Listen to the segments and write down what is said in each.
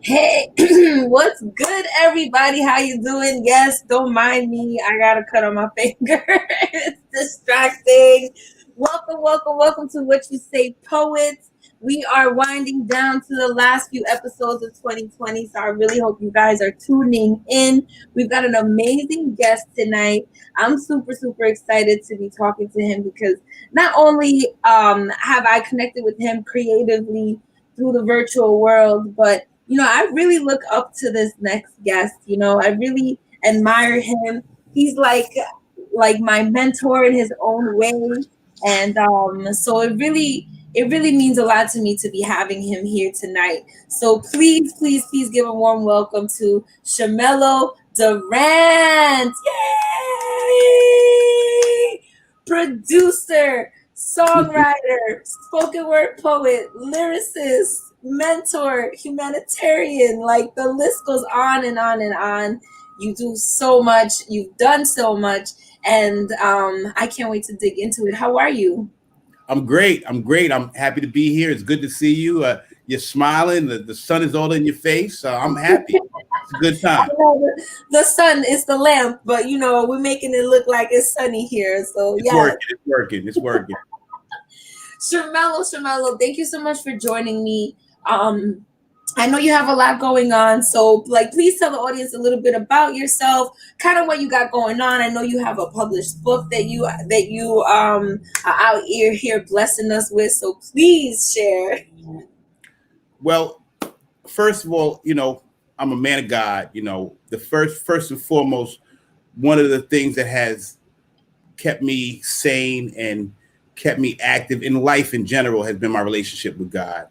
Hey, what's good, everybody? How you doing? Yes, don't mind me. I got a cut on my finger. It's distracting. Welcome to What You Say Poets. We are winding down to the last few episodes of 2020, so I really hope you guys are tuning in. We've got an amazing guest tonight. I'm super excited to be talking to him because not only have I connected with him creatively through the virtual world, but I really look up to this next guest. I really admire him. He's like my mentor in his own way, and so it really means a lot to me to be having him here tonight. So please give a warm welcome to Shamelo Durant. Yay! Producer, songwriter, spoken word poet, lyricist, mentor, humanitarian. Like the list goes on and on and on. You do so much. You've done so much, and I can't wait to dig into it. How are you? I'm great. I'm happy to be here. It's good to see you. You're smiling. The sun is all in your face. I'm happy. It's a good I time. know the sun is the lamp, but we're making it look like it's sunny here. So It's yeah. working. It's working. It's working. Shamelo, thank you so much for joining me. I know you have a lot going on, so please tell the audience a little bit about yourself, kind of what you got going on. I know you have a published book that you are out here blessing us with, so please share. Well, first of all, I'm a man of God. The first and foremost, one of the things that has kept me sane and kept me active in life in general has been my relationship with God.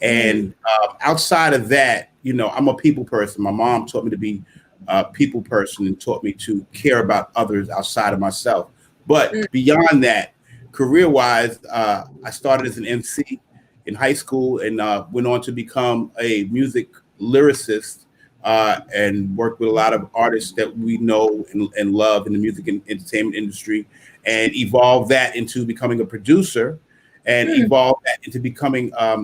And outside of that, I'm a people person. My mom taught me to be a people person and taught me to care about others outside of myself. But beyond that, career-wise, I started as an MC in high school and went on to become a music lyricist and worked with a lot of artists that we know and love in the music and entertainment industry, and evolved that into becoming a producer and evolved that into becoming a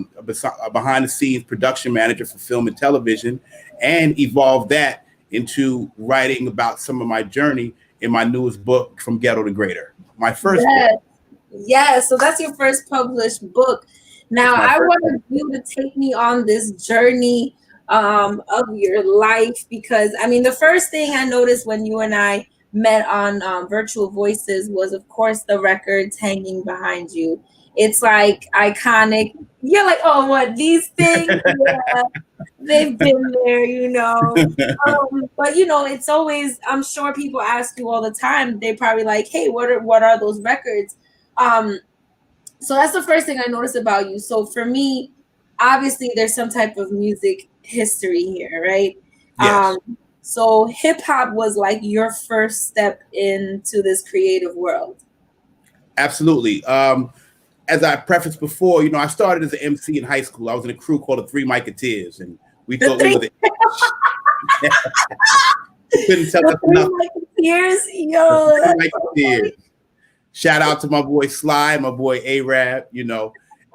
behind the scenes production manager for film and television, and evolved that into writing about some of my journey in my newest book, From Ghetto to Greater, my first book. Yeah, so that's your first published book. Now, I wanted you to take me on this journey of your life because, I mean, the first thing I noticed when you and I met on Virtual Voices was, of course, the records hanging behind you. It's like iconic. You're like, oh, what, these things? Yeah, they've been there. But it's always, I'm sure people ask you all the time. They probably like, hey, what are those records? Um, so that's the first thing I noticed about you. So for me, obviously there's some type of music history here, right? Yes. So hip hop was like your first step into this creative world. Absolutely. As I prefaced before, I started as an MC in high school. I was in a crew called the Three Miketeers, and we The thought we three, were the couldn't tell the us three nothing. years, The yo, Three that's so funny. Miketeers. Shout out to my boy Sly, my boy Arab,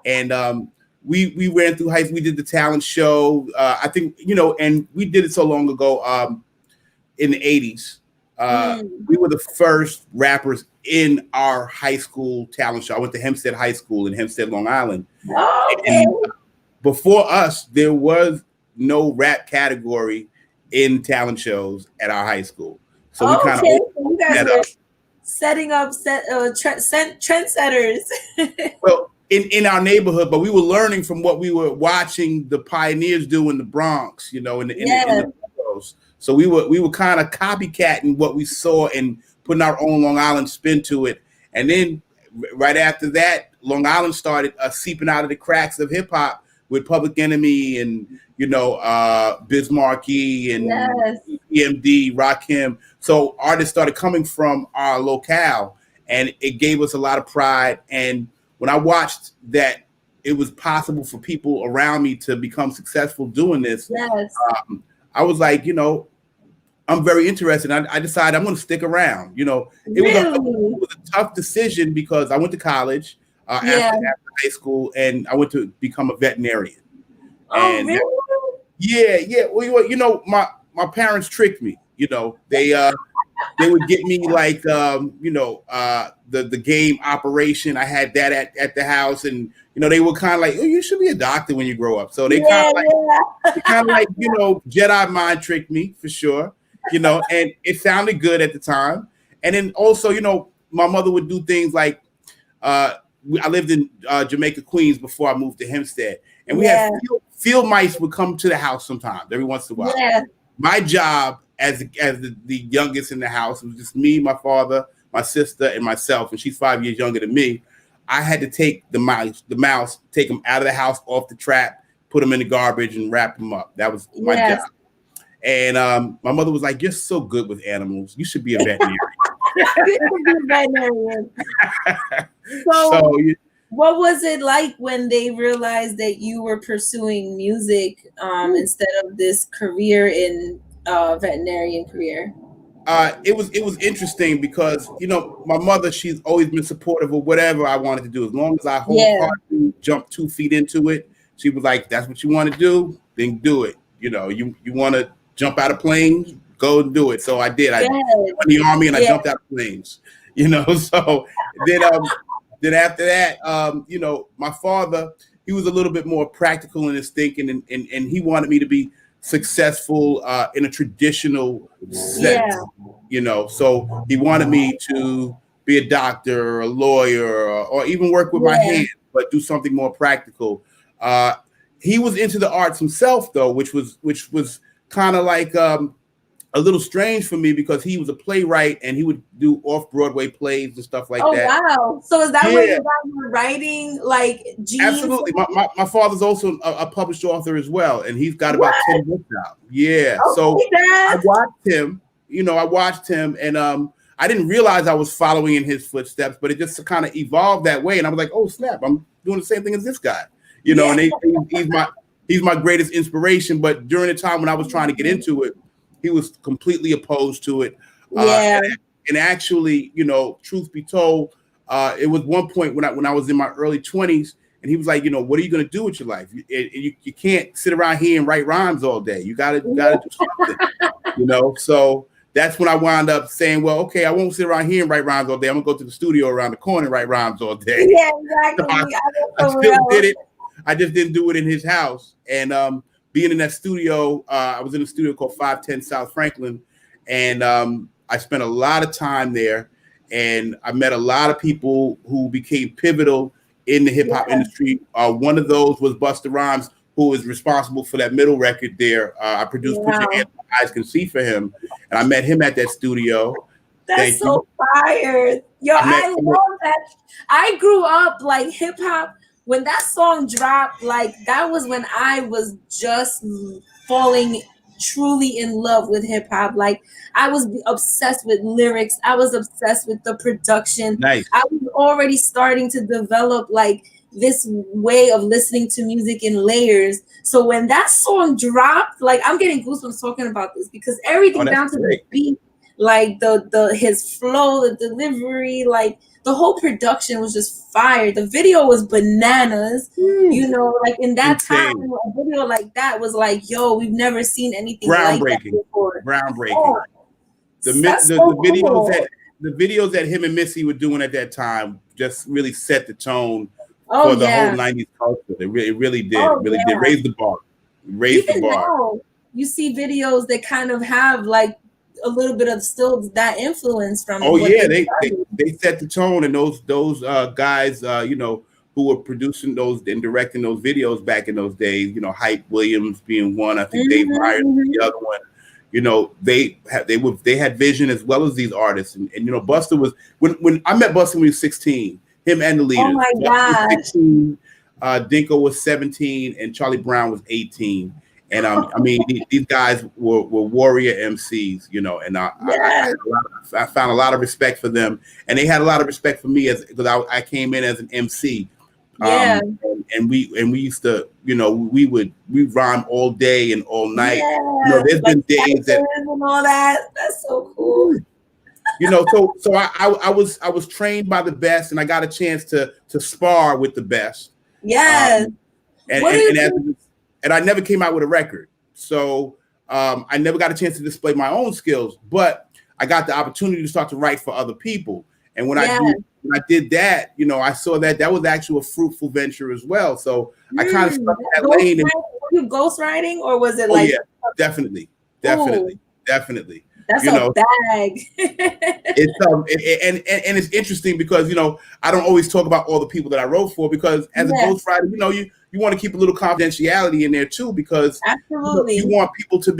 and we ran through high school. We did the talent show. I think and we did it so long ago. In the '80s, we were the first rappers in our high school talent show. I went to Hempstead High School in Hempstead, Long Island, Okay. and before us, there was no rap category in talent shows at our high school. So we kind of Okay. opened So you guys that were up. setting up trendsetters. Well, in our neighborhood, but we were learning from what we were watching the pioneers do in the Bronx, in Yeah. the boroughs. So we were kind of copycatting what we saw and putting our own Long Island spin to it. And then right after that, Long Island started seeping out of the cracks of hip hop with Public Enemy and Biz Markie and Yes. EMD, Rakim. So artists started coming from our locale, and it gave us a lot of pride. And when I watched that it was possible for people around me to become successful doing this, Yes. I was like, I'm very interested. I decided I'm going to stick around. It Really? was a tough decision because I went to college Yeah. after high school, and I went to become a veterinarian. Oh, And really? Yeah. Well, my parents tricked me. They would get me like the game Operation. I had that at the house, and they were kind of like, oh, you should be a doctor when you grow up. So Yeah, they kind of like Jedi mind tricked me for sure. And it sounded good at the time. And then also, my mother would do things like I lived in Jamaica, Queens before I moved to Hempstead, and we had field mice would come to the house sometimes every once in a while. Yeah. My job as the youngest in the house, it was just me, my father, my sister, and myself, and she's 5 years younger than me. I had to take the mouse, take them out of the house, off the trap, put them in the garbage, and wrap them up. That was my job. And my mother was like, "You're so good with animals. You should be a veterinarian." So, what was it like when they realized that you were pursuing music instead of this career in veterinarian career? It was interesting because my mother, she's always been supportive of whatever I wanted to do. As long as I wholeheartedly jumped 2 feet into it, she was like, "That's what you want to do, then do it. You want to jump out of planes, go and do it." So I did. I went in the Army and I jumped out of planes. So then after that, my father, he was a little bit more practical in his thinking, and he wanted me to be successful in a traditional sense. So he wanted me to be a doctor or a lawyer or even work with my hands, but do something more practical. He was into the arts himself, though, which was kind of like a little strange for me because he was a playwright and he would do off-Broadway plays and stuff like that. Oh, wow. So is that where you guys were writing, like, genes? Absolutely. My father's also a published author as well, and he's got about 10 books out. Yeah. Okay, so I watched him, and I didn't realize I was following in his footsteps, but it just kind of evolved that way. And I was like, oh, snap, I'm doing the same thing as this guy. And he's my greatest inspiration. But during the time when I was trying to get into it, he was completely opposed to it. And actually, truth be told, it was one point when I was in my early 20s, and he was like, what are you going to do with your life? You can't sit around here and write rhymes all day. You gotta do something. So that's when I wound up saying, well, okay, I won't sit around here and write rhymes all day. I'm gonna go to the studio around the corner and write rhymes all day. Yeah, exactly. I still did it. I just didn't do it in his house. And being in that studio, I was in a studio called 510 South Franklin, and I spent a lot of time there, and I met a lot of people who became pivotal in the hip hop industry. One of those was Busta Rhymes, who is responsible for that middle record there. I produced Put Your Hands Where Eyes Can See for him, and I met him at that studio. That's so fire. Yo, I love that. I grew up like hip hop. When that song dropped, like that was when I was just falling truly in love with hip hop. Like I was obsessed with lyrics. I was obsessed with the production. Nice. I was already starting to develop like this way of listening to music in layers. So when that song dropped, like I'm getting goosebumps talking about this because everything down to the beat, like the his flow, the delivery, like the whole production was just fire. The video was bananas. Like in that time, a video like that was like, yo, we've never seen anything like that before. Groundbreaking. Oh, the videos that him and Missy were doing at that time just really set the tone for the whole 90s culture. It really did. Did. Raise the bar. Now, you see videos that kind of have like a little bit of still that influence from. Oh yeah, they set the tone, and those guys, who were producing those and directing those videos back in those days. Hype Williams being one. I think Dave Myers the other one. They had vision as well as these artists, and Busta was when I met Busta when he was 16. Him and the Leaders. Oh my gosh. 16, Dinko was 17, and Charlie Brown was 18. And these guys were warrior MCs, and I found a lot of respect for them, and they had a lot of respect for me because I came in as an MC, and we used to, we rhyme all day and all night. There's been days that and all that. That's so cool. So I was trained by the best, and I got a chance to spar with the best. Yes. And I never came out with a record. So I never got a chance to display my own skills, but I got the opportunity to start to write for other people. And when I did that, I saw that was actually a fruitful venture as well. So I kind of stuck in that lane. Were you ghostwriting, or was it definitely. That's a bag. And it's interesting because I don't always talk about all the people that I wrote for, because as a ghostwriter, you want to keep a little confidentiality in there too, because you want people to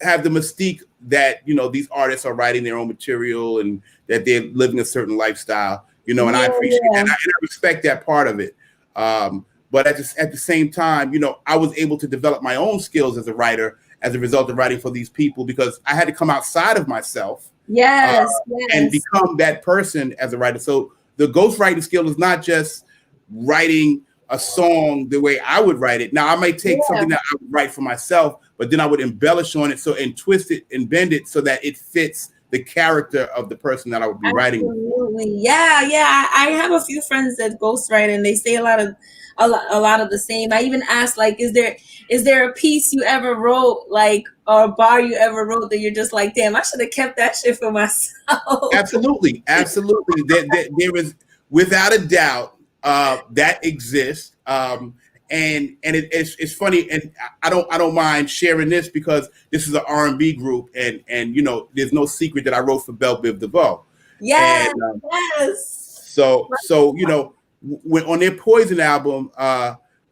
have the mystique that these artists are writing their own material and that they're living a certain lifestyle. And I appreciate that, and I respect that part of it. But at the same time, I was able to develop my own skills as a writer as a result of writing for these people, because I had to come outside of myself and become that person as a writer. So the ghostwriting skill is not just writing a song the way I would write it. Now, I might take something that I would write for myself, but then I would embellish on it and twist it and bend it so that it fits the character of the person that I would be writing. Absolutely. Yeah. I have a few friends that ghostwrite, and they say a lot of the same. I even asked, like, is there a piece you ever wrote, like, or a bar you ever wrote that you're just like, damn, I should have kept that shit for myself? Absolutely. There is, without a doubt, that exists. And it's funny, and I don't mind sharing this, because this is an R&B group, and there's no secret that I wrote for Belle Biv DeVoe. Yes. So when on their Poison album,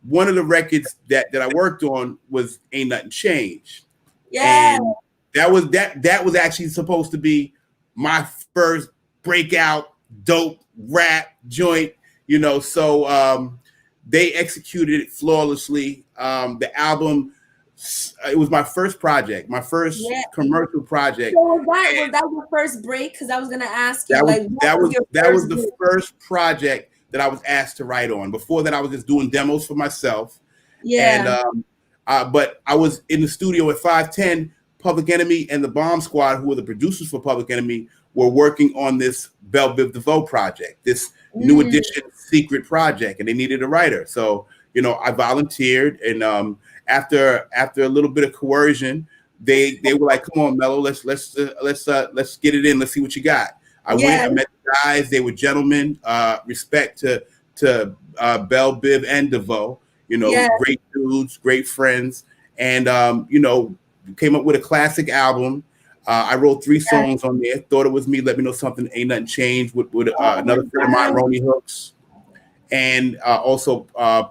one of the records that I worked on was Ain't Nothing Changed. Yeah. And that was actually supposed to be my first breakout dope rap joint, so they executed it flawlessly. The album, it was my first project, my first commercial project. So was that your first break? Because I was gonna ask you, that was the first project that I was asked to write on. Before that, I was just doing demos for myself. Yeah. And but I was in the studio at 510. Public Enemy and the Bomb Squad, who were the producers for Public Enemy, were working on this Belle Biv DeVoe project, this new edition secret project, and they needed a writer. So, I volunteered, and after a little bit of coercion, they were like, "Come on, Mello, let's get it in. Let's see what you got." I went, I met the guys. They were gentlemen. Respect to Belle Biv and DeVoe. Great dudes, great friends, and came up with a classic album. I wrote 3 songs on there. Thought It Was Me, Let Me Know Something, Ain't Nothing Changed, with another friend of mine, Ronnie Hooks. And also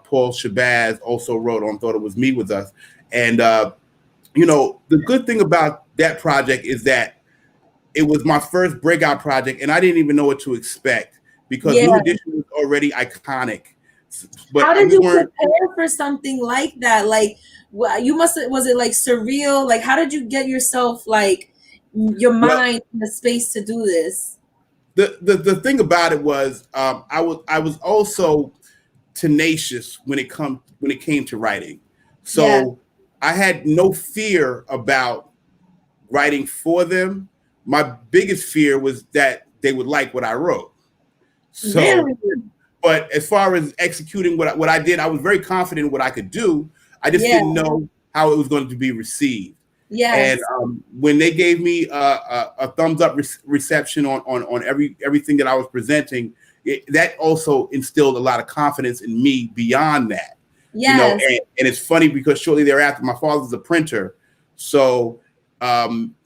Paul Shabazz also wrote on Thought It Was Me with us. And, the good thing about that project is that it was my first breakout project, and I didn't even know what to expect, because New Edition was already iconic. But how did you prepare for something like that? Like, was it like surreal? Like, how did you get yourself, like, your mind in the space to do this? The thing about it was, I was also tenacious when it came to writing. So I had no fear about writing for them. My biggest fear was that they would like what I wrote. So, really? But as far as executing what I did, I was very confident in what I could do. I just didn't know how it was going to be received. Yes. And when they gave me a thumbs up reception on everything that I was presenting, that also instilled a lot of confidence in me beyond that. Yes. And it's funny because shortly thereafter, my father's a printer. So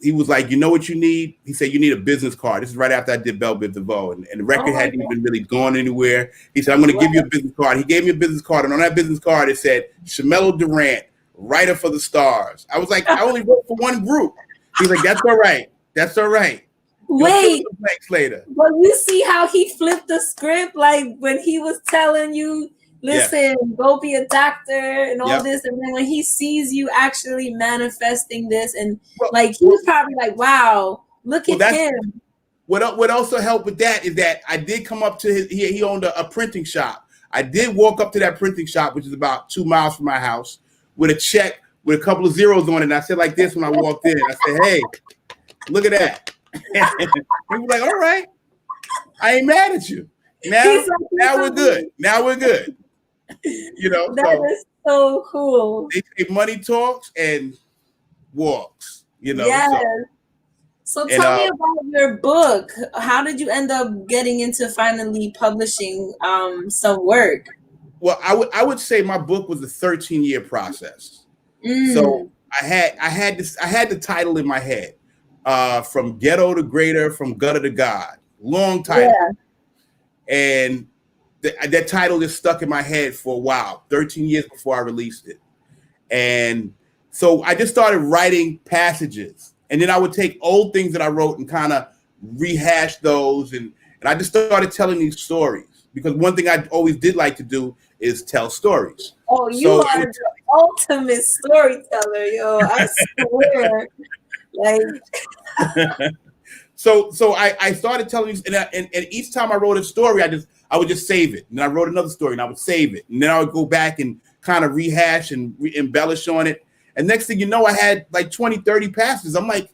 he was like, you know what you need? He said, you need a business card. This is right after I did Belle Biv DeVoe, and the record hadn't even really gone anywhere. He said, I'm going to give you a business card. He gave me a business card, and on that business card, it said, Shamello Durant, writer for the Stars. I was like, I only wrote for one group. He's like, that's all right. That's all right. Wait, later. But you see how he flipped the script, like when he was telling you, listen, go be a doctor and all this, and then when he sees you actually manifesting this, and like he was probably like, wow, look at him. What also helped with that is that I did come up to he owned a printing shop. I did walk up to that printing shop, which is about 2 miles from my house, with a check with a couple of zeros on it. And I said like this when I walked in. I said, hey, look at that. He was like, all right, I ain't mad at you. Now we're good. Now we're good. You know, That so is so cool. they say money talks and walks. You know, Yes. so So and tell me about your book. How did you end up getting into finally publishing some work? well, I would say my book was a 13-year process. So Mm, I had the title in my head, from ghetto to greater, from gutter to God. Long title, yeah. and that title just stuck in my head for a while. 13 years before I released it, and so I just started writing passages, and then I would take old things that I wrote and kind of rehash those, and I just started telling these stories because one thing I always did like to do is tell stories. Oh, you So are the ultimate storyteller, yo. I swear. Like, so I started telling these, and each time I wrote a story, I would just save it, and then I wrote another story, and I would save it, and then I would go back and kind of rehash and embellish on it, and next thing you know, I had like 20, 30 passages. I'm like,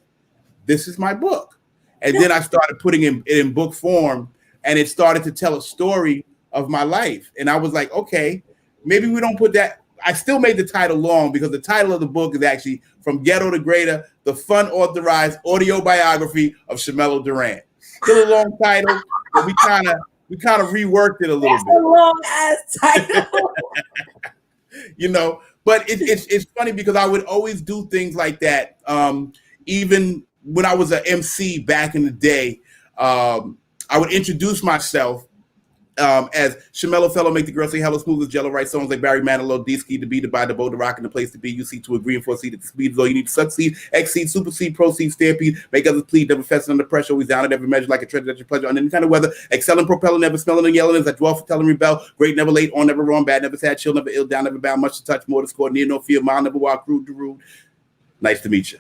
this is my book, and then I started putting it in book form, and it started to tell a story of my life, and I was like, okay, maybe we don't put that. I still made the title long because the title of the book is actually From Ghetto to Greater, the fun authorized audio biography of Shamelo Durant. Still a long title, but we kind of reworked it a little that's bit, a long ass title. you know. But it's funny because I would always do things like that. Even when I was an MC back in the day, I would introduce myself as Shamelo Fellow, make the girl say hello smooth as jello, write songs like Barry Manilow, D-Ski, to be, to buy, the boat, the rock, and the place to be. You see to agree and foresee that the speed is all you need to succeed, exceed, supersede, proceed, stampede, make others plead, never fessing under pressure, always down at every measure like a treasure at your pleasure under any kind of weather, excelling, propelling, never smelling and yelling as I dwell for telling, rebel, great, never late, on, never wrong, bad, never sad, chill, never ill, down, never bound, much to touch, more to score, near, no fear, mile, never walk, rude to rude. Nice to meet you.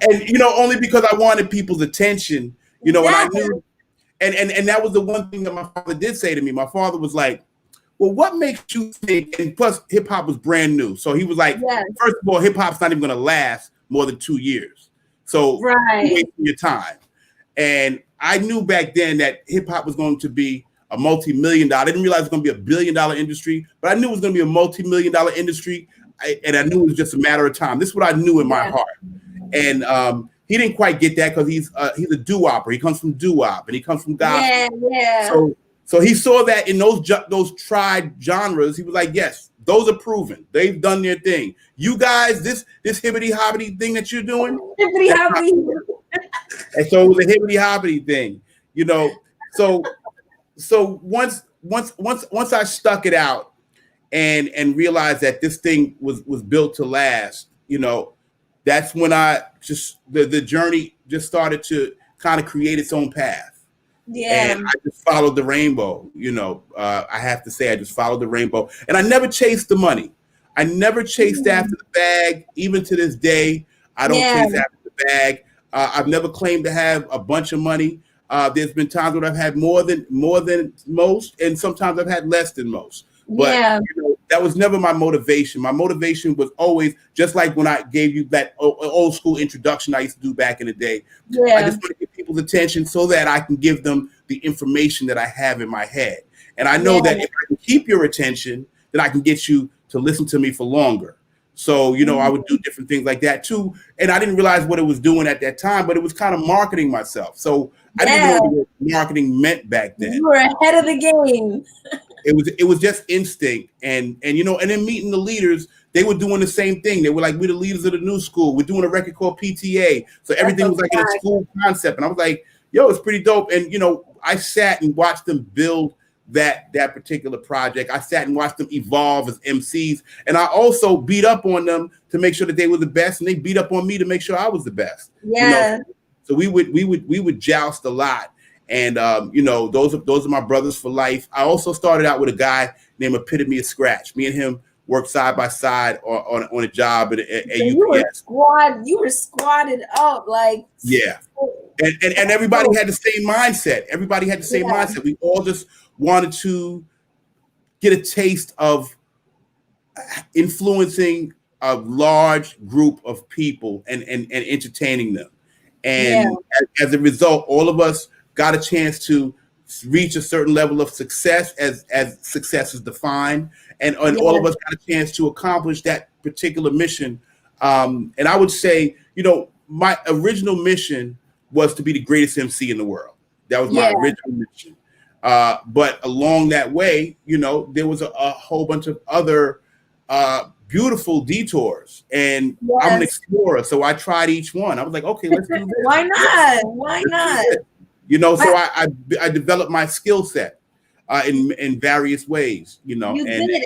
And only because I wanted people's attention, and I Yes, knew. And that was the one thing that my father did say to me. My father was like, well, what makes you think? And plus, hip hop was brand new. So he was like, yes, first of all, hip hop's not even going to last more than 2 years. So you're right. wasting your time. And I knew back then that hip hop was going to be a multi-million-dollar. I didn't realize it was going to be a billion-dollar industry, but I knew it was going to be a multi-million-dollar industry. And I knew it was just a matter of time. This is what I knew in my Yeah, heart. And he didn't quite get that because he's a doo-wopper. He comes from doo-wop and he comes from gospel. yeah, yeah. So he saw that in those tried genres. He was like, yes, those are proven. They've done their thing. You guys, this hibbity hobbity thing that you're doing, Hippity that's not. hoppity. And so it was a hibbity hobbity thing, So once I stuck it out and realized that this thing was built to last, that's when I just the journey just started to kind of create its own path. And Yeah. I just followed the rainbow. I have to say I just followed the rainbow, and I never chased the money. I never chased after the bag. Even to this day, I don't Yeah. chase after the bag. I've never claimed to have a bunch of money. There's been times when I've had more than most, and sometimes I've had less than most. But Yeah. that was never my motivation. My motivation was always just like when I gave you that old school introduction I used to do back in the day. I Yeah. just want to get people's attention so that I can give them the information that I have in my head. And I know Yeah. that if I can keep your attention, then I can get you to listen to me for longer. So, I would do different things like that too. And I didn't realize what it was doing at that time, but it was kind of marketing myself. So I didn't even Yeah. know what the word marketing meant back then. You were ahead of the game. It was just instinct. And then meeting the leaders, they were doing the same thing. They were like, we're the leaders of the new school. We're doing a record called PTA. So everything That's a was like in a fact. school concept. And I was like, yo, it's pretty dope. And I sat and watched them build that particular project. I sat and watched them evolve as MCs. And I also beat up on them to make sure that they were the best. And they beat up on me to make sure I was the best. Yeah. So we would joust a lot. And those are my brothers for life. I also started out with a guy named Epitome of Scratch. Me and him worked side by side on a job at So UPS. you were squatted up like, Yeah. And everybody had the same mindset. Everybody had the same yeah. mindset. We all just wanted to get a taste of influencing a large group of people and entertaining them. Yeah. And as a result, all of us got a chance to reach a certain level of success as success is defined, and all Yes. of us got a chance to accomplish that particular mission. And I would say, my original mission was to be the greatest MC in the world. That was my Yeah. original mission. But along that way, there was a whole bunch of other beautiful detours, and I'm an Yes. explorer, so I tried each one. I was like, okay, let's do this. Why not? Why not? So I developed my skill set in various ways. You and did.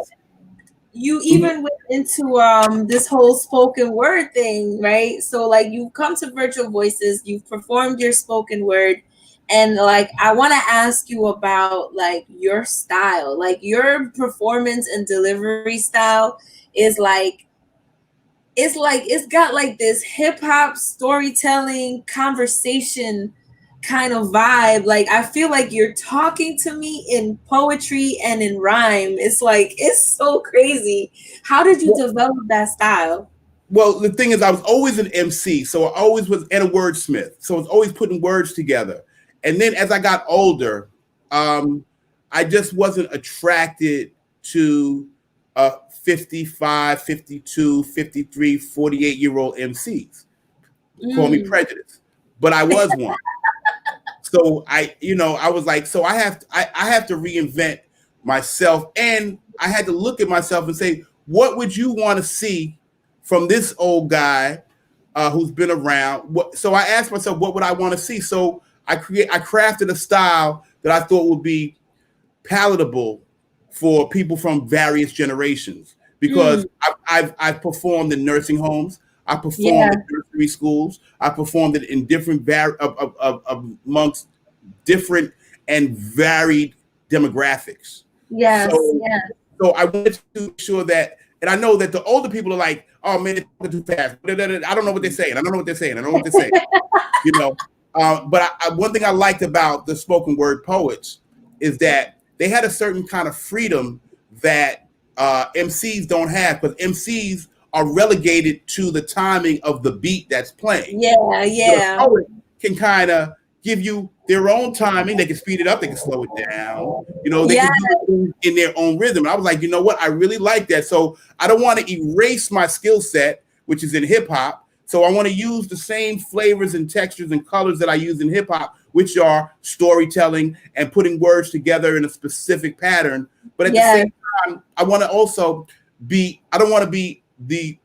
You even went into this whole spoken word thing, right? So like you've come to Virtual Voices, you've performed your spoken word, and like I want to ask you about like your style, like your performance and delivery style is like it's got like this hip hop storytelling conversation kind of vibe. Like I feel like you're talking to me in poetry and in rhyme. It's so crazy. How did you develop that style? Well, the thing is, I was always an MC, so I always was, and a wordsmith. So I was always putting words together. And then as I got older, I just wasn't attracted to 55, 52, 53, 48-year-old MCs. Call me prejudiced, but I was one. So I was like, so I have to reinvent myself, and I had to look at myself and say, what would you want to see from this old guy who's been around? So I asked myself, what would I want to see? So I crafted a style that I thought would be palatable for people from various generations, because I've performed in nursing homes. I performed in nursery schools. I performed it in different amongst different and varied demographics. Yes, So I wanted to make sure that, and I know that the older people are like, oh man, they're talking too fast. I don't know what they're saying. I don't know what they're saying. I don't know what they're saying. But one thing I liked about the spoken word poets is that they had a certain kind of freedom that MCs don't have, because MCs are relegated to the timing of the beat that's playing. Yeah. The poet can kind of give you their own timing. They can speed it up. They can slow it down. They can do it in their own rhythm. And I was like, you know what? I really like that. So I don't want to erase my skill set, which is in hip hop. So I want to use the same flavors and textures and colors that I use in hip hop, which are storytelling and putting words together in a specific pattern. But at the same time, I want to also I don't want to be the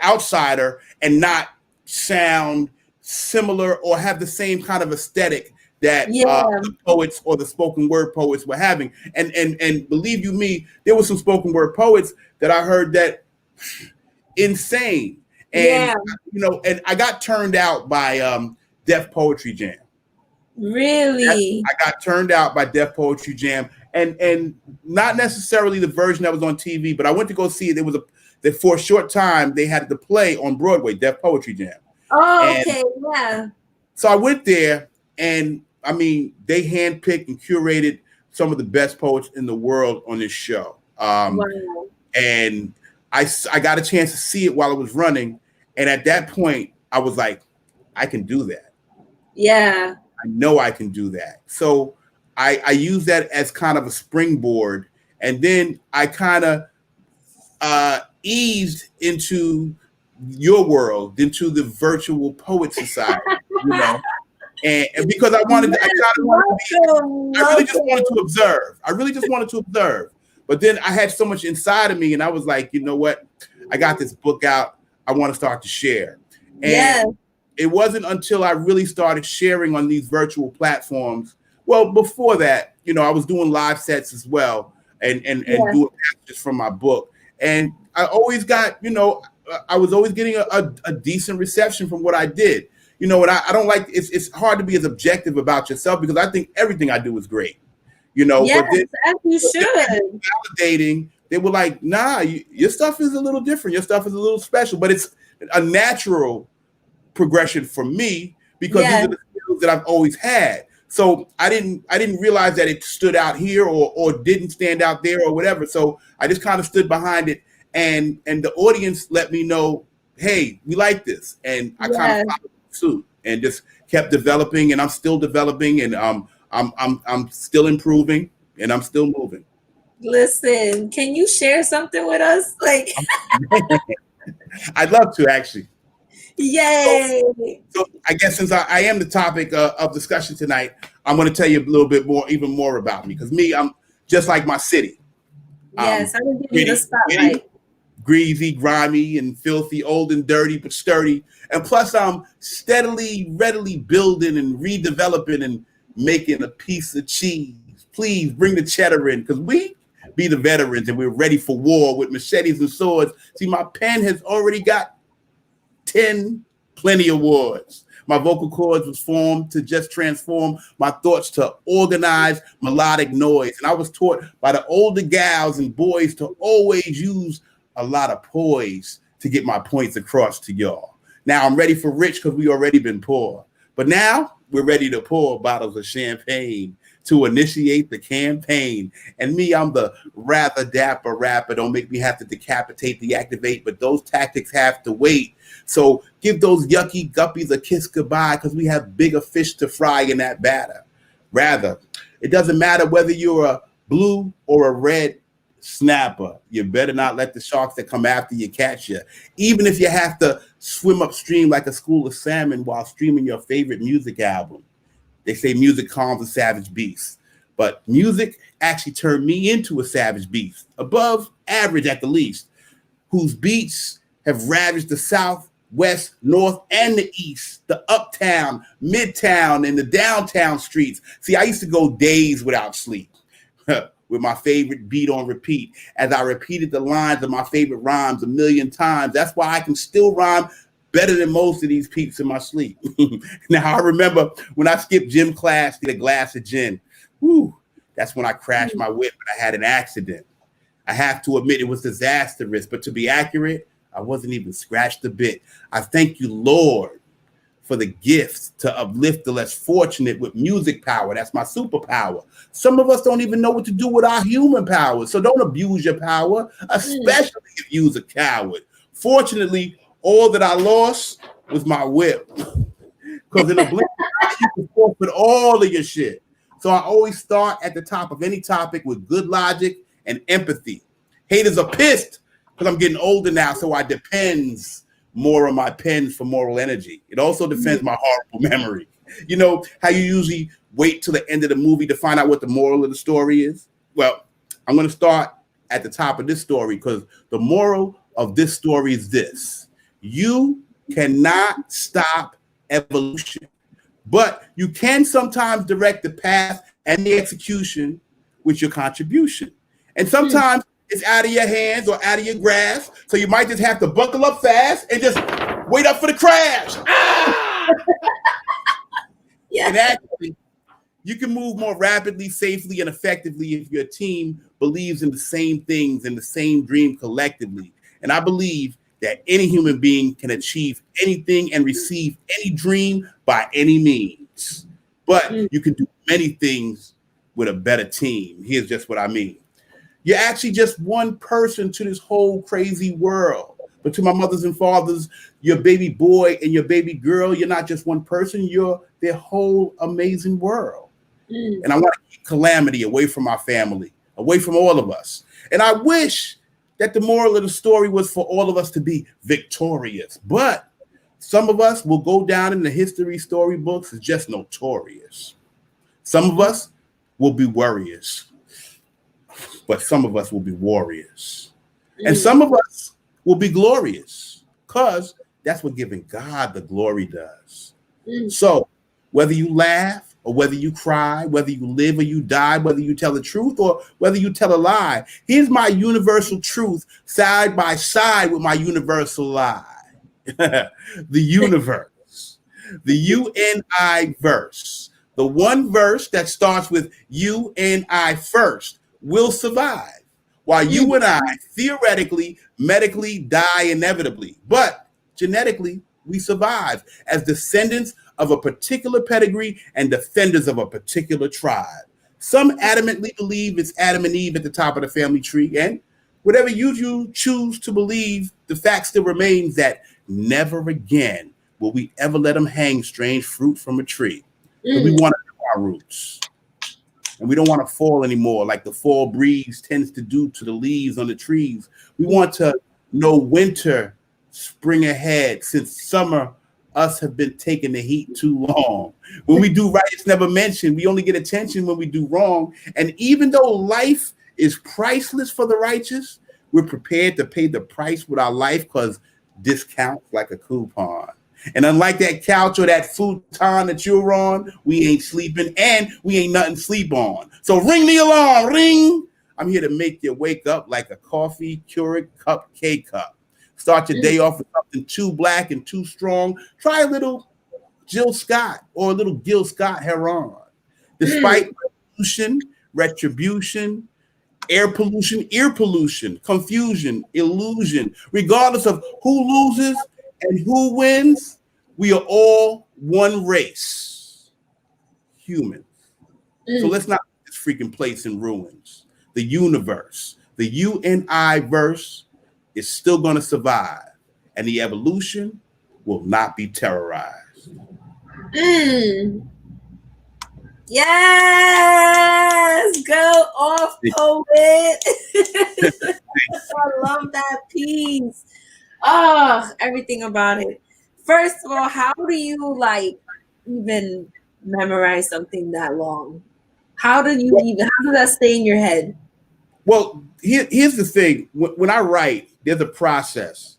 outsider and not sound similar or have the same kind of aesthetic that the poets or the spoken word poets were having. And believe you me, there were some spoken word poets that I heard that insane. And and I got turned out by Def Poetry Jam. Really? I got turned out by Def Poetry Jam, and not necessarily the version that was on TV, but I went to go see it. There was for a short time they had the play on Broadway, Def Poetry Jam. Oh, okay, yeah. So I went there, and I mean, they handpicked and curated some of the best poets in the world on this show. Wow. And I got a chance to see it while it was running, and at that point, I was like, I can do that. Yeah. I know I can do that. So I use that as kind of a springboard, and then I kind of eased into your world, into the virtual poet society, and because I really just wanted to observe. I really just wanted to observe. But then I had so much inside of me, and I was like, you know what? I got this book out. I want to start to share. And it wasn't until I really started sharing on these virtual platforms. Well, before that, I was doing live sets as well, and doing passages from my book. And I always got, I was always getting a decent reception from what I did. And I don't like, it's hard to be as objective about yourself, because I think everything I do is great. Yes, but then, as you should. Validating, they were like, nah, your stuff is a little different. Your stuff is a little special, but it's a natural progression for me, because these are the skills that I've always had. So I didn't realize that it stood out here or didn't stand out there or whatever. So I just kind of stood behind it, and the audience let me know, hey, we like this. And I kind of followed suit and just kept developing, and I'm still developing, and I'm still improving and I'm still moving. Listen, can you share something with us? Like, I'd love to actually. So, yay! so I guess since I am the topic of discussion tonight, I'm going to tell you a little bit more, even more about me. Because me, I'm just like my city. Yes, I'm gonna give you the Gritty, spotlight. greasy, grimy, and filthy, old and dirty, but sturdy. And plus, I'm steadily, readily building and redeveloping and making a piece of cheese. Please bring the cheddar in, because we be the veterans and we're ready for war with machetes and swords. See, my pen has already got 10 plenty awards. My vocal cords was formed to just transform my thoughts to organized melodic noise. And I was taught by the older gals and boys to always use a lot of poise to get my points across to y'all. Now I'm ready for rich because we already been poor. But now we're ready to pour bottles of champagne to initiate the campaign. And me, I'm the rather dapper rapper. Don't make me have to decapitate, deactivate, but those tactics have to wait. So give those yucky guppies a kiss goodbye because we have bigger fish to fry in that batter. Rather, it doesn't matter whether you're a blue or a red snapper. You better not let the sharks that come after you catch you. Even if you have to swim upstream like a school of salmon while streaming your favorite music album. They say music calms a savage beast, but music actually turned me into a savage beast, above average at the least, whose beats have ravaged the South, West, North, and the East, the uptown, midtown, and the downtown streets. See, I used to go days without sleep with my favorite beat on repeat as I repeated the lines of my favorite rhymes a million times. That's why I can still rhyme better than most of these peeps in my sleep. Now, I remember when I skipped gym class to get a glass of gin. Whew, that's when I crashed my whip and I had an accident. I have to admit it was disastrous, but to be accurate, I wasn't even scratched a bit. I thank you, Lord, for the gifts to uplift the less fortunate with music power. That's my superpower. Some of us don't even know what to do with our human power, so don't abuse your power, especially if you're a coward. Fortunately, all that I lost was my whip. Because in a blink, you can forfeit all of your shit. So I always start at the top of any topic with good logic and empathy. Haters are pissed because I'm getting older now, so I depends more on my pens for moral energy. It also defends my horrible memory. You know how you usually wait till the end of the movie to find out what the moral of the story is? Well, I'm going to start at the top of this story because the moral of this story is this. You cannot stop evolution, but you can sometimes direct the path and the execution with your contribution. And sometimes it's out of your hands or out of your grasp, so you might just have to buckle up fast and just wait up for the crash. Ah! Yeah. And actually, you can move more rapidly, safely, and effectively if your team believes in the same things and the same dream collectively. And I believe that any human being can achieve anything and receive any dream by any means. But you can do many things with a better team. Here's just what I mean. You're actually just one person to this whole crazy world. But to my mothers and fathers, your baby boy and your baby girl, you're not just one person, you're their whole amazing world. And I want to keep calamity away from our family, away from all of us. And I wish that the moral of the story was for all of us to be victorious. But some of us will go down in the history storybooks as just notorious. Some of us will be warriors, but some of us will be warriors. And some of us will be glorious because that's what giving God the glory does. So whether you laugh or whether you cry, whether you live or you die, whether you tell the truth or whether you tell a lie, here's my universal truth side by side with my universal lie. The universe, the UNI verse, the one verse that starts with you and I first will survive, while you and I theoretically, medically die inevitably. But genetically, we survive as descendants of a particular pedigree and defenders of a particular tribe. Some adamantly believe it's Adam and Eve at the top of the family tree, and whatever you choose to believe, the fact still remains that never again will we ever let them hang strange fruit from a tree. We want to know our roots. and we don't want to fall anymore like the fall breeze tends to do to the leaves on the trees. We want to know winter, spring ahead, since summer us have been taking the heat too long. When we do right, it's never mentioned. We only get attention when we do wrong. And even though life is priceless for the righteous, we're prepared to pay the price with our life because discounts like a coupon. And unlike that couch or that futon that you're on, we ain't sleeping and we ain't nothing to sleep on. So ring the alarm, ring. I'm here to make you wake up like a coffee Keurig cup K-cup. Start your day off with something too black and too strong. Try a little Jill Scott or a little Gil Scott Heron. Despite pollution, retribution, air pollution, ear pollution, confusion, illusion, regardless of who loses and who wins, we are all one race, humans. So let's not put this freaking place in ruins. The universe, the you and I verse is still going to survive, and the evolution will not be terrorized. Yes, go off, poet. I love that piece. Oh, everything about it. First of all, how do you like even memorize something that long? How does that stay in your head? Well, here's the thing. When I write, there's a process.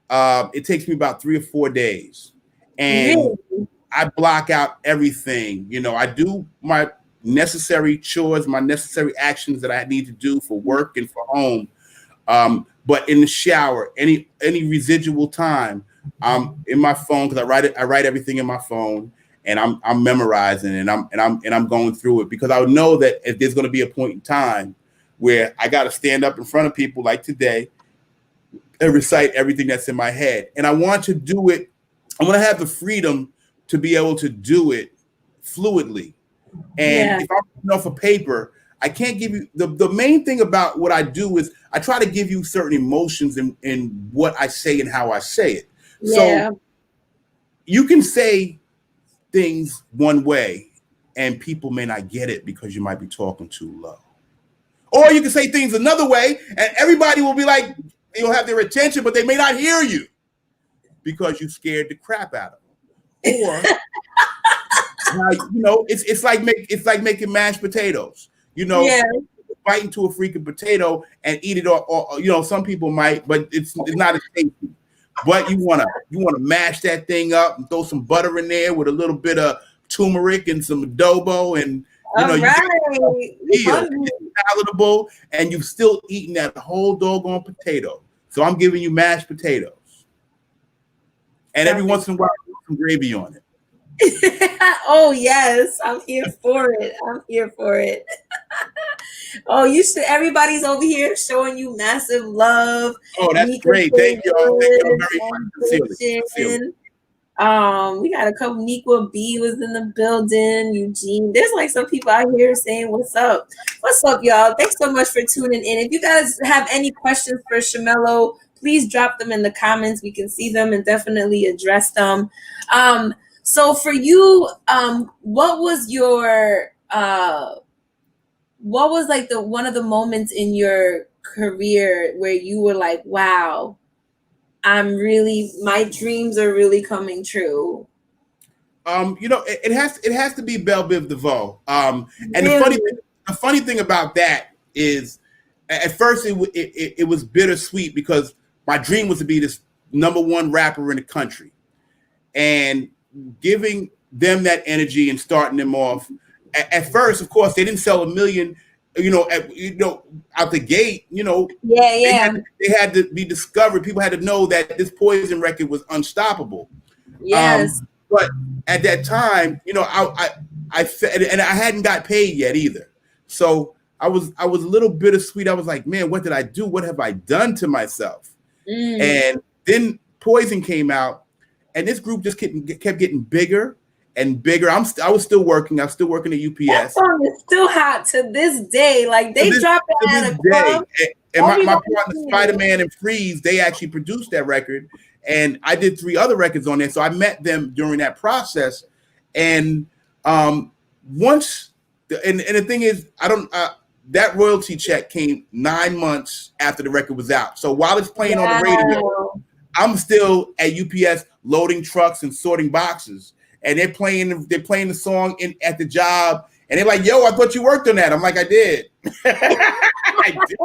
It takes me about 3 or 4 days. And Really? I block out everything. I do my necessary chores, my necessary actions that I need to do for work and for home. But in the shower, any residual time, I'm in my phone because I write everything in my phone, and I'm memorizing and I'm going through it because I would know that if there's going to be a point in time where I got to stand up in front of people like today and recite everything that's in my head. And I want to do it. I want to have the freedom to be able to do it fluidly. And if I'm putting off a paper, I can't give you the main thing about what I do is I try to give you certain emotions in what I say and how I say it. Yeah. So you can say things one way and people may not get it because you might be talking too low. Or you can say things another way and everybody will be like, you'll have their attention, but they may not hear you because you scared the crap out of them. Or it's like making mashed potatoes. Bite into a freaking potato and eat it, or some people might, but it's not as tasty. But you wanna mash that thing up and throw some butter in there with a little bit of turmeric and some adobo, and it's palatable, and you've still eaten that whole doggone potato. So I'm giving you mashed potatoes, and every once in a while, some gravy on it. Oh yes, I'm here for it. Oh, you should. Everybody's over here showing you massive love. Oh, that's great. Thank y'all. Thank y'all very much. Sincerely. We got a couple. Niqua B was in the building. Eugene. There's like some people out here saying, "What's up? What's up, y'all?" Thanks so much for tuning in. If you guys have any questions for Shamello, please drop them in the comments. We can see them and definitely address them. So for you, what was like one of the moments in your career where you were like, wow, my dreams are really coming true? It has to be Belle Biv DeVoe. And really? the funny thing about that is at first it was bittersweet because my dream was to be this #1 rapper in the country. And giving them that energy and starting them off. At first, of course, they didn't sell 1 million, out the gate. Yeah. They had to be discovered. People had to know that this Poison record was unstoppable. Yes. But at that time, I said, and I hadn't got paid yet either. So I was a little bittersweet. I was like, man, what did I do? What have I done to myself? And then Poison came out. And this group just kept getting bigger and bigger. I was still working. I was still working at UPS. That song is still hot to this day. Like they dropped it at a club. And my partner Spider-Man and Freeze, they actually produced that record. And I did 3 other records on there. So I met them during that process. And once and the thing is, I don't. That royalty check came 9 months after the record was out. So while it's playing on the radio, I'm still at UPS loading trucks and sorting boxes, and they're playing the song at the job, and they're like, "Yo, I thought you worked on that." I'm like, "I did." I did.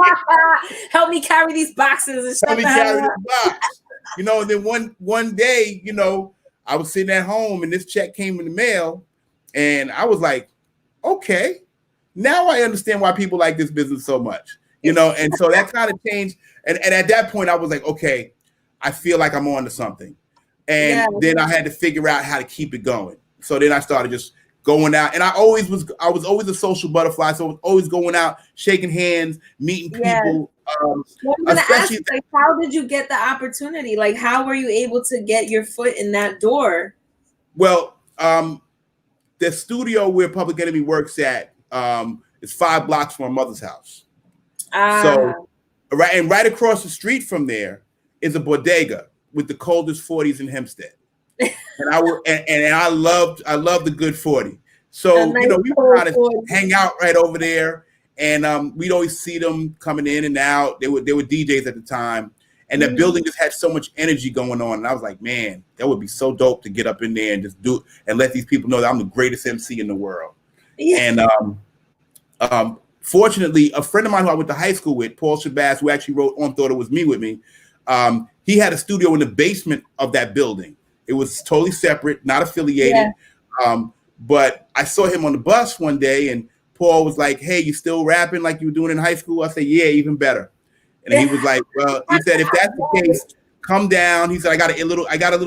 Help me carry these boxes. Help me carry this box. And then one day, I was sitting at home, and this check came in the mail, and I was like, "Okay, now I understand why people like this business so much." And so that kind of changed, and at that point, I was like, "Okay, I feel like I'm on to something." And then I had to figure out how to keep it going. So then I started just going out, and I was always a social butterfly. So I was always going out, shaking hands, meeting people. Especially, how did you get the opportunity? Like, how were you able to get your foot in that door? Well, the studio where Public Enemy works at is 5 blocks from my mother's house. So right across the street from there is a bodega with the coldest 40s in Hempstead. And I loved the good 40. So we would kind of hang out right over there, and we'd always see them coming in and out. They were DJs at the time, and the building just had so much energy going on. And I was like, man, that would be so dope to get up in there and just do it and let these people know that I'm the greatest MC in the world. Yeah. And fortunately, a friend of mine who I went to high school with, Paul Shabazz, who actually wrote On Thought It Was Me with me, he had a studio in the basement of that building. It was totally separate, not affiliated. Yeah. But I saw him on the bus one day, and Paul was like, "Hey, you still rapping like you were doing in high school?" I said, "Yeah, even better." And he was like, "Well," he said, "if that's the case, come down." He said, I got a little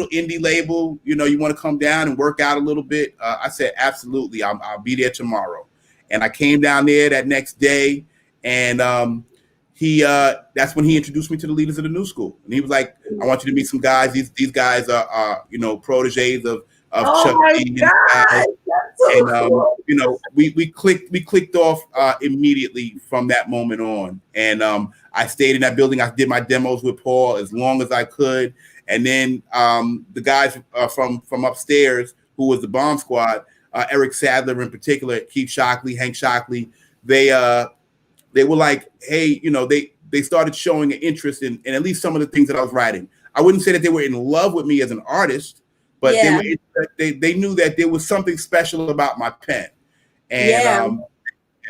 indie label. You want to come down and work out a little bit?" I said, "Absolutely. I'll be there tomorrow." And I came down there that next day, and that's when he introduced me to the leaders of the new school. And he was like, "I want you to meet some guys. These guys are proteges of Chuck D. And cool. We clicked off immediately from that moment on. And I stayed in that building. I did my demos with Paul as long as I could. And then the guys from upstairs, who was the Bomb Squad, Eric Sadler in particular, Keith Shockley, Hank Shockley, they were like, hey, they started showing an interest in at least some of the things that I was writing. I wouldn't say that they were in love with me as an artist, but they knew that there was something special about my pen. And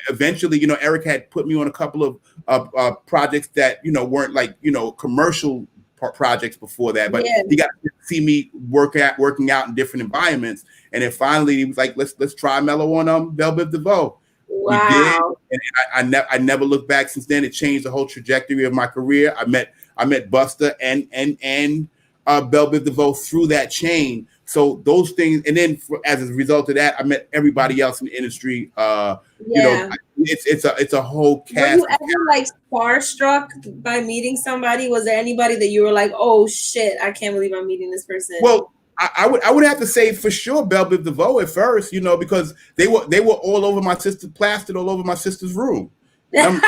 eventually, Eric had put me on a couple of projects that, weren't like, commercial projects before that, but he got to see me working out in different environments. And then finally he was like, let's try Mello on Belle Biv DeVoe. Wow. We did, and I never looked back since then. It changed the whole trajectory of my career. I met Busta and Belle Biv DeVoe through that chain. So those things, and then as a result of that, I met everybody else in the industry. It's a whole cast. Were you ever starstruck by meeting somebody? Was there anybody that you were like, oh shit, I can't believe I'm meeting this person? Well, I would have to say for sure Belle Biv DeVoe at first, because they were all over my sister, plastered all over my sister's room, and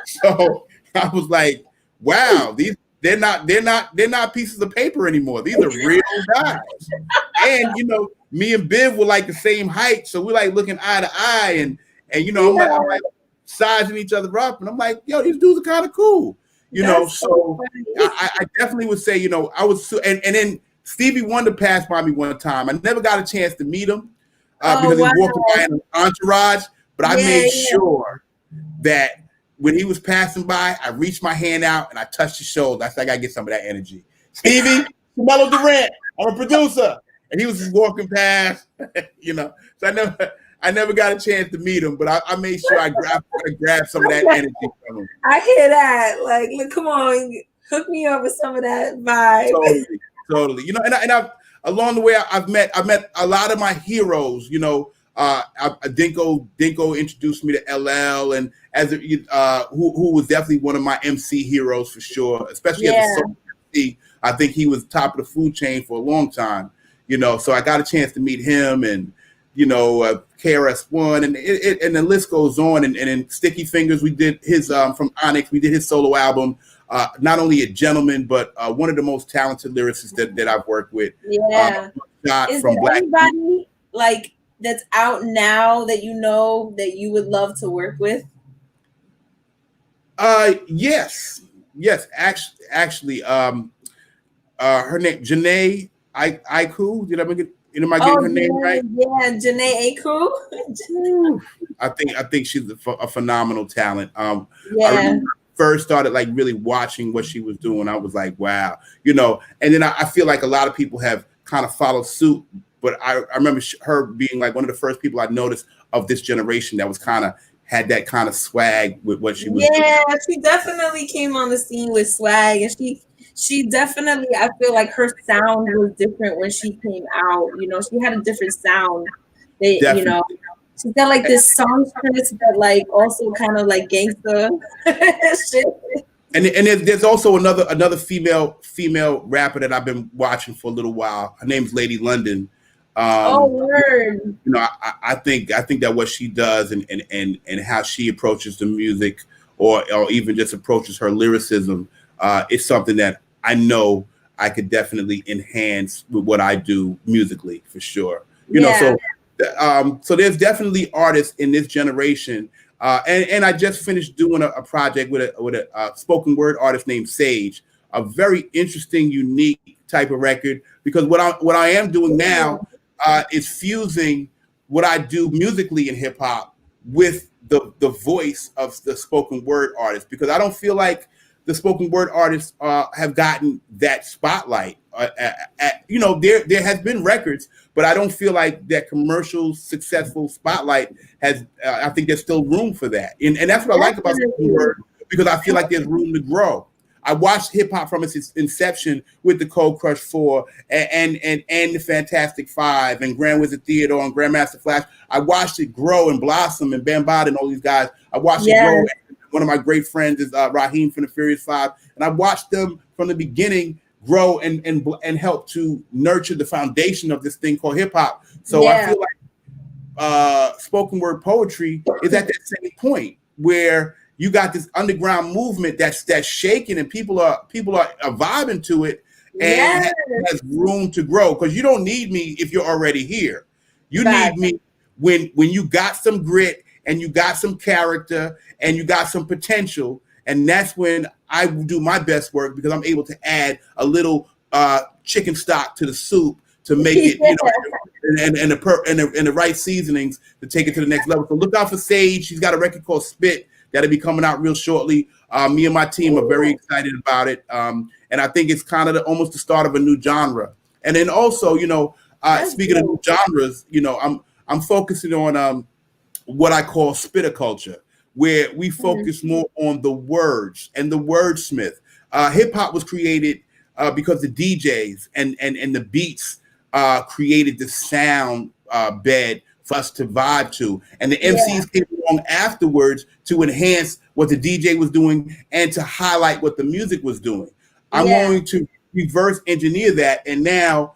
so I was like, wow, they're not pieces of paper anymore. These are real guys, and me and Biv were like the same height, so we're like looking eye to eye, and I'm like sizing each other up, and I'm like, yo, these dudes are kind of cool. So I definitely would say, I was, and then Stevie Wonder passed by me one time. I never got a chance to meet him because he walked by in an entourage, but I made sure that when he was passing by, I reached my hand out and I touched his shoulder. I said, I got to get some of that energy. Stevie, Mello Durant, I'm a producer. And he was just walking past, so I never got a chance to meet him, but I made sure I grabbed some of that energy from him. I hear that. Like, look, come on, hook me up with some of that vibe. Totally. And I've along the way I've met a lot of my heroes. Dinko introduced me to LL, and as who was definitely one of my MC heroes for sure, especially as a solo MC. I think he was top of the food chain for a long time. So I got a chance to meet him, and KRS-One, and the list goes on. And in Sticky Fingers, we did his from Onyx. We did his solo album. Not only a gentleman, but one of the most talented lyricists that I've worked with. Yeah. Is there anybody that's out now that you know that you would love to work with? Yes, yes. Actually, her name Janae Aiku. Am I Oh, getting her name right? yeah, Janae Aku. I think she's a phenomenal talent. I Yeah, remember first started like really watching what she was doing. I was like, wow, And then I feel like a lot of people have kind of followed suit, but I remember her being like one of the first people I noticed of this generation that was kind of had that kind of swag with what she was doing. yeah, she definitely came on the scene with swag, and she definitely, I feel like her sound was different when she came out. You know, she had a different sound. Definitely. She's got like this songstress, but like also kind of like gangster shit. And there's also another female rapper that I've been watching for a little while. Her name's Lady London. Oh, Um, word. I think that what she does and how she approaches the music or even just approaches her lyricism is something that I know I could definitely enhance with what I do musically for sure. Yeah. So there's definitely artists in this generation. And I just finished doing a project with a spoken word artist named Sage, a very interesting, unique type of record. Because what I am doing now is fusing what I do musically in hip hop with the voice of the spoken word artist. Because I don't feel like the spoken word artists have gotten that spotlight. There has been records, but I don't feel like that commercial successful spotlight has. I think there's still room for that, and that's what I like about spoken word because I feel like there's room to grow. I watched hip hop from its inception with the Cold Crush Four and the Fantastic Five and Grand Wizard Theodore and Grandmaster Flash. I watched it grow and blossom and Bambaataa and all these guys. I watched it grow. One of my great friends is Raheem from the Furious Five, and I watched them from the beginning grow and help to nurture the foundation of this thing called hip hop. So I feel like spoken word poetry is at that same point where you got this underground movement that's shaking and people are vibing to it and has room to grow because you don't need me if you're already here. You need me when you got some grit and you got some character and you got some potential, and that's when I do my best work because I'm able to add a little chicken stock to the soup to make it, and the right seasonings to take it to the next level. So look out for Sage. She's got a record called Spit that'll be coming out real shortly. Me and my team are very excited about it, and I think it's kind of almost the start of a new genre. And then also, speaking of new genres, I'm focusing on what I call spitter culture, where we focus more on the words and the wordsmith. Hip hop was created because the DJs and the beats created the sound bed for us to vibe to, and the MCs came along afterwards to enhance what the DJ was doing and to highlight what the music was doing. I'm going to reverse engineer that and now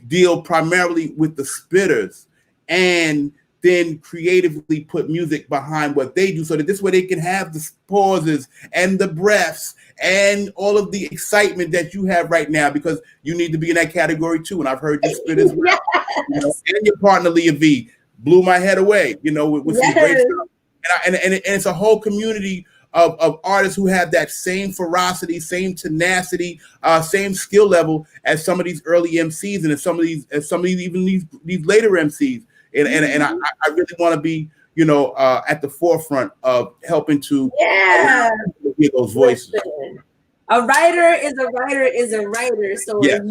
deal primarily with the spitters and then creatively put music behind what they do so that this way they can have the pauses and the breaths and all of the excitement that you have right now because you need to be in that category too. And I've heard you spit as well. And your partner Leah V blew my head away, with some great stuff. And it's a whole community of artists who have that same ferocity, same tenacity, same skill level as some of these early MCs and as some of these even these later MCs. And I really want to be, at the forefront of helping to hear those voices. Listen, a writer is a writer is a writer. So if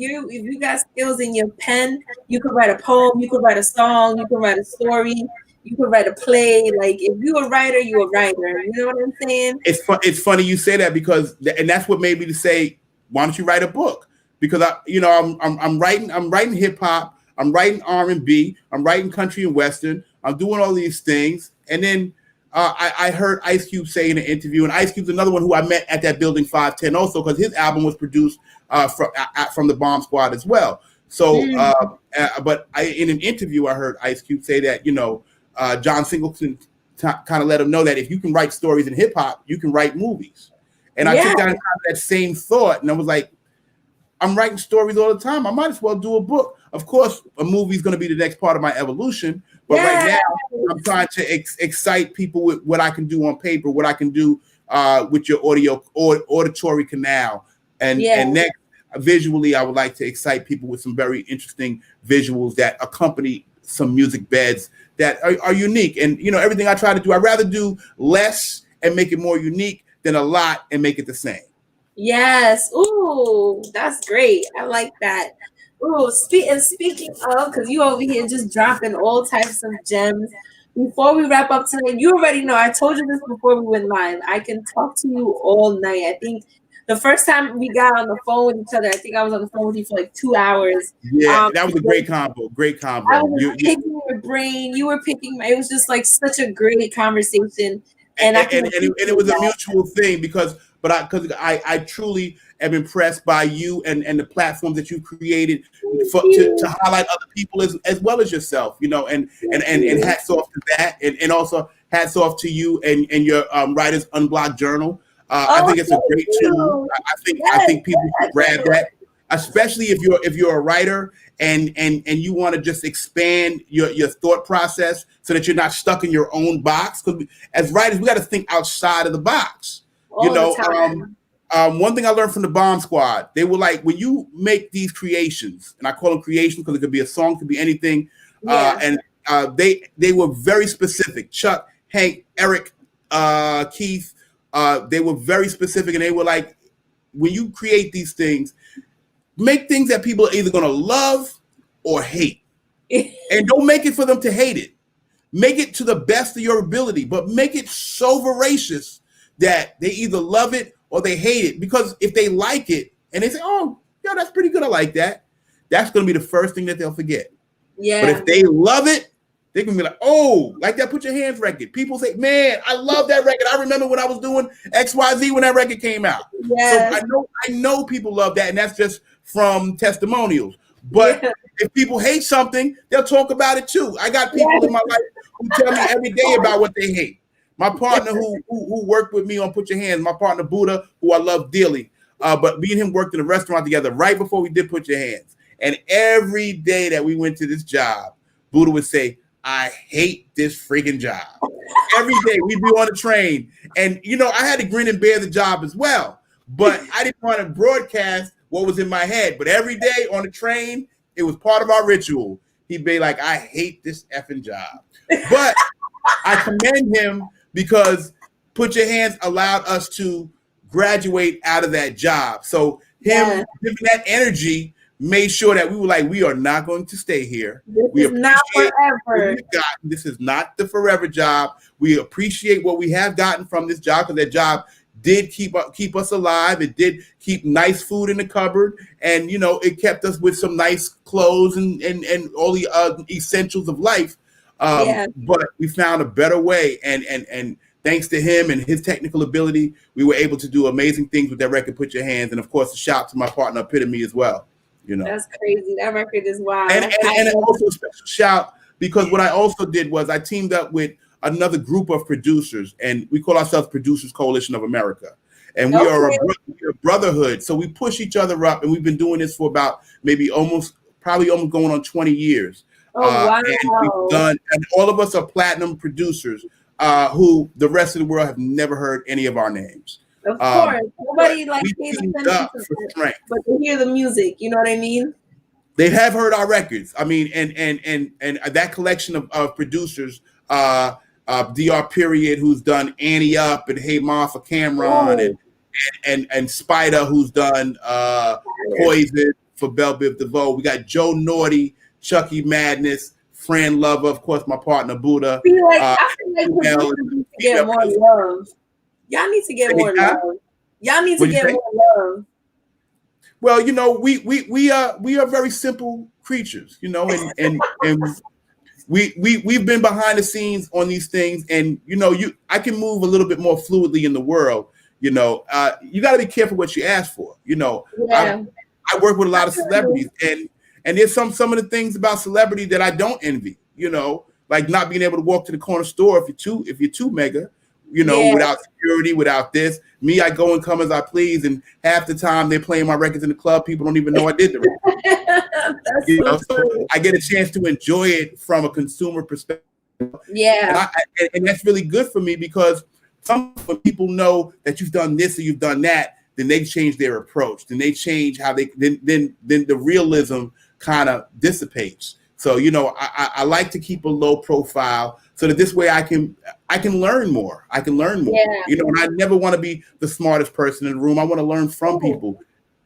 you got skills in your pen, you could write a poem, you could write a song, you could write a story, you could write a play. Like if you're a writer, you're a writer. You know what I'm saying? It's funny you say that because that's what made me to say, why don't you write a book? Because I'm writing hip hop. I'm writing R&B. I'm writing country and western. I'm doing all these things. And then I heard Ice Cube say in an interview, and Ice Cube's another one who I met at that Building 510 also because his album was produced from the Bomb Squad as well. So, but in an interview, I heard Ice Cube say that, John Singleton kind of let him know that if you can write stories in hip hop, you can write movies. And I took that same thought and I was like, I'm writing stories all the time. I might as well do a book. Of course, a movie is going to be the next part of my evolution. But right now, I'm trying to excite people with what I can do on paper, what I can do with your auditory canal, and next, visually, I would like to excite people with some very interesting visuals that accompany some music beds that are unique. And everything I try to do, I'd rather do less and make it more unique than a lot and make it the same. Yes. Ooh, that's great. I like that. Ooh, speaking of, because you over here just dropping all types of gems. Before we wrap up tonight, you already know, I told you this before we went live. I can talk to you all night. I think the first time we got on the phone with each other, I think I was on the phone with you for like 2 hours. Yeah, that was a great combo. Great combo. I was picking your brain. You were picking my. It was just like such a great conversation. And it was a mutual thing because I truly am impressed by you and the platforms that you created to highlight other people as well as yourself, and hats off to that, and also hats off to you and your Writers Unblocked Journal. I think it's a great tool. I think people should grab that, especially if you're a writer and you want to just expand your thought process so that you're not stuck in your own box. Because as writers, we got to think outside of the box. One thing I learned from the Bomb Squad, they were like, when you make these creations, and I call them creations because it could be a song, could be anything, they were very specific. Chuck, Hank, Eric, Keith, they were very specific, and they were like, when you create these things, make things that people are either going to love or hate. And don't make it for them to hate it. Make it to the best of your ability, but make it so voracious that they either love it or they hate it. Because if they like it and they say, oh, yeah, that's pretty good, I like that, that's going to be the first thing that they'll forget. Yeah. But if they love it, they can be like, oh, like that Put Your Hands record. People say, man, I love that record. I remember when I was doing XYZ when that record came out. Yes. So I know people love that, and that's just from testimonials. But if people hate something, they'll talk about it too. I got people in my life who tell me every day about what they hate. My partner who worked with me on Put Your Hands, my partner Buddha, who I love dearly. But me and him worked in a restaurant together right before we did Put Your Hands. And every day that we went to this job, Buddha would say, I hate this freaking job. Every day we'd be on the train. And, I had to grin and bear the job as well. But I didn't want to broadcast what was in my head. But every day on the train, it was part of our ritual. He'd be like, I hate this effing job. But I commend him because Put Your Hands allowed us to graduate out of that job. So him giving that energy made sure that we were like, we are not going to stay here. This is not forever. This is not the forever job. We appreciate what we have gotten from this job because that job did keep us alive. It did keep nice food in the cupboard, and it kept us with some nice clothes and all the essentials of life. But we found a better way, and thanks to him and his technical ability, we were able to do amazing things with that record, Put Your Hands, and of course, a shout to my partner Epitome as well. That's crazy. That record is wild. And also a special shout because what I also did was I teamed up with another group of producers, and we call ourselves Producers Coalition of America. And we are a brotherhood. So we push each other up, and we've been doing this for about probably almost going on 20 years. Wow. And all of us are platinum producers who the rest of the world have never heard any of our names. Of course, nobody pays attention to it, but they hear the music. You know what I mean? They have heard our records. I mean, and that collection of producers, DR Period, who's done Annie Up and Hey Ma for Cameron, and Spider, who's done Poison for Belle Biv DeVoe. We got Joe Naughty, Chucky Madness, Fran Lover, of course, my partner Buddha. I feel like producers need to get more love. Y'all need to get more love. Y'all need to get more love. Well, we are very simple creatures, and we've been behind the scenes on these things, and I can move a little bit more fluidly in the world. You got to be careful what you ask for. I work with a lot of celebrities, and there's some of the things about celebrity that I don't envy. Like not being able to walk to the corner store if you're too mega, Yeah. without security, without this. Me, I go and come as I please, and half the time they're playing my records in the club. People don't even know I did the record. That's so So true. I get a chance to enjoy it from a consumer perspective, and Yeah. and that's really good for me because some when people know that you've done this or you've done that, then they change their approach. Then they change how they then the realism kind of dissipates. So I like to keep a low profile so that this way I can learn more. I can learn more. Yeah. And I never want to be the smartest person in the room. I want to learn from Ooh, people.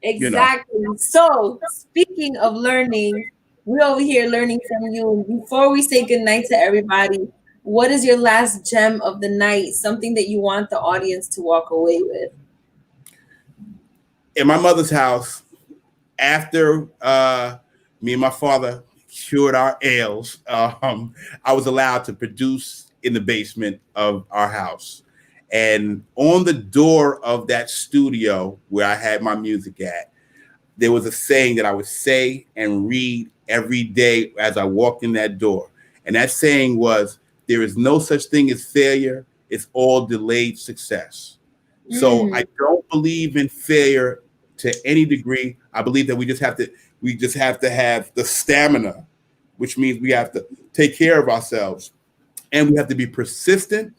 You know. exactly. So, speaking of learning, we're over here learning from you. Before we say goodnight to everybody, what is your last gem of the night? Something that you want the audience to walk away with? In my mother's house, after me and my father cured our ails, I was allowed to produce in the basement of our house. And on the door of that studio where I had my music at, there was a saying that I would say and read every day as I walked in that door. And that saying was, there is no such thing as failure. It's all delayed success. So Mm, I don't believe in failure to any degree. I believe that we just have to have the stamina, which means we have to take care of ourselves and we have to be persistent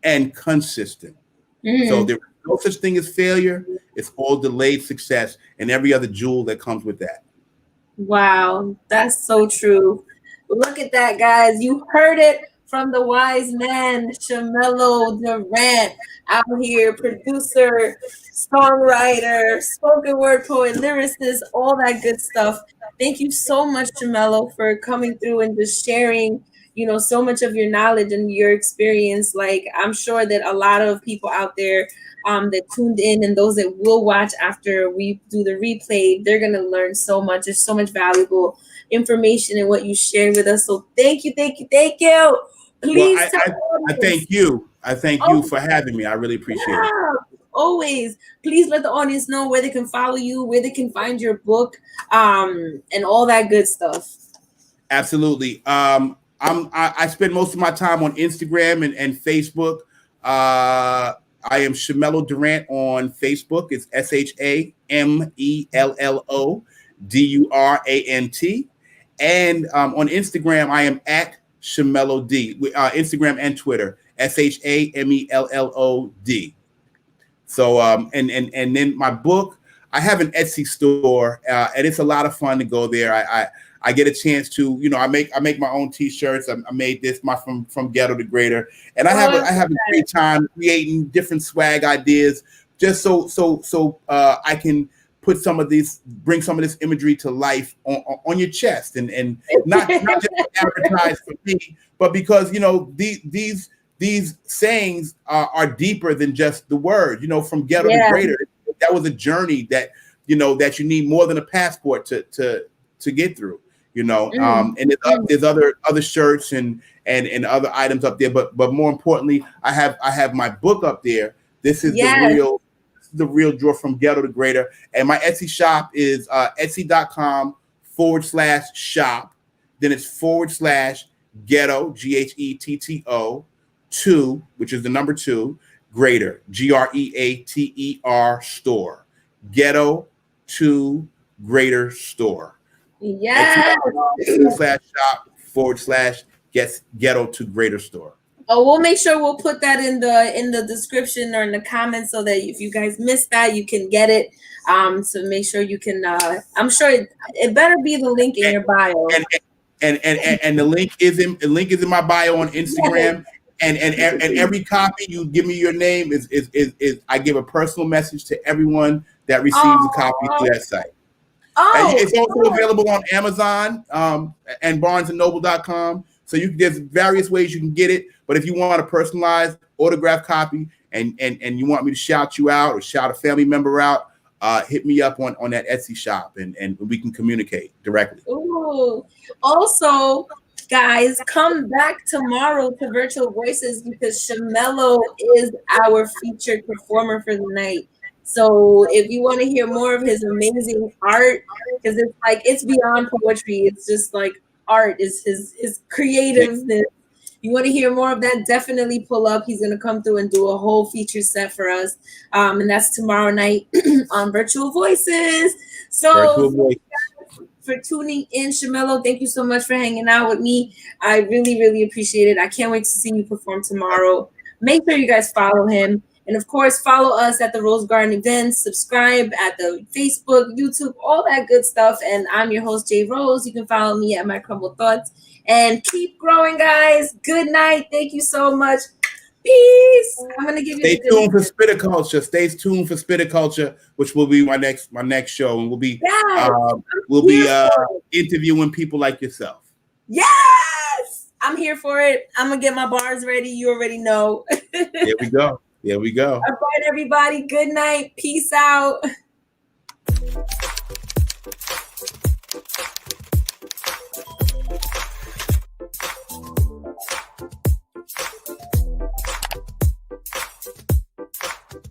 and consistent. So mm. there is no such thing as failure. It's all delayed success and every other jewel that comes with that. Wow, that's so true. Look at that, guys. You heard it from the wise man, Shamelo Durant, out here, producer, songwriter, spoken word poet, lyricist, all that good stuff. Thank you so much, Shamelo, for coming through and just sharing, so much of your knowledge and your experience. Like, I'm sure that a lot of people out there that tuned in and those that will watch after we do the replay, they're going to learn so much. There's so much valuable information in what you shared with us. So thank you, thank you, thank you. Well, Please I, tell I, the I audience. thank you. I thank you Oh, for having me. I really appreciate it. yeah, always. Please let the audience know where they can follow you, where they can find your book, and all that good stuff. Absolutely. I spend most of my time on Instagram and Facebook. I am Shamelo Durant on Facebook. It's ShamelloDurant. And on Instagram, I am at Shamelo D. Instagram and Twitter, Shamellod. So and then my book, I have an Etsy store, and it's a lot of fun to go there. I get a chance to I make my own T-shirts. I made this my from Ghetto to Greater, and I have Oh, I have a great time creating different swag ideas, just so I can bring some of this imagery to life on your chest, and not just advertise for me, but because these sayings are deeper than just the word. From Ghetto to yeah. Greater, that was a journey that you need more than a passport to get through. Mm, And mm. there's other shirts and other items up there, but more importantly, I have my book up there. This is Yes. the real draw from Ghetto to Greater, and my Etsy shop is etsy.com/shop. Then it's /ghetto GHETTO 2, which is the number 2, Greater GREATER store, Ghetto to Greater store. Yes. Etsy.com/shop/ghetto to Greater store. Oh, we'll make sure we'll put that in the description or in the comments so that if you guys missed that, you can get it. So make sure you can. I'm sure it better be the link in And your bio. and and the link is in my bio on Yes. Instagram. And every copy you give me your name is I give a personal message to everyone that receives a copy through Oh, that site. And oh, it's also available on Amazon and BarnesandNoble.com. So there's various ways you can get it. But if you want a personalized autograph copy and you want me to shout you out or shout a family member out, hit me up on that Etsy shop and we can communicate directly. ooh. Also, guys, come back tomorrow to Virtual Voices because Shamelo is our featured performer for the night. So if you want to hear more of his amazing art, because it's beyond poetry, it's just like art is his Yeah. creativeness. you want to hear more of that, definitely pull up. He's going to come through and do a whole feature set for us. And that's tomorrow night on Virtual Voices. So Virtual voice. for tuning in, Shamelo, thank you so much for hanging out with me. I really, really appreciate it. I can't wait to see you perform tomorrow. Make sure you guys follow him. And of course, follow us at the Rose Garden events. Subscribe at the Facebook, YouTube, all that good stuff. And I'm your host, JRose. You can follow me at My Crumble Thoughts. And keep growing, guys. Good night. Thank you so much. Peace. I'm gonna give you. Stay tuned for Spitticulture. Stay tuned for Spitticulture, which will be my next show, and we'll be interviewing people like yourself. Yes, I'm here for it. I'm gonna get my bars ready. You already know. There we go. There we go. All right, everybody. Good night. Peace out.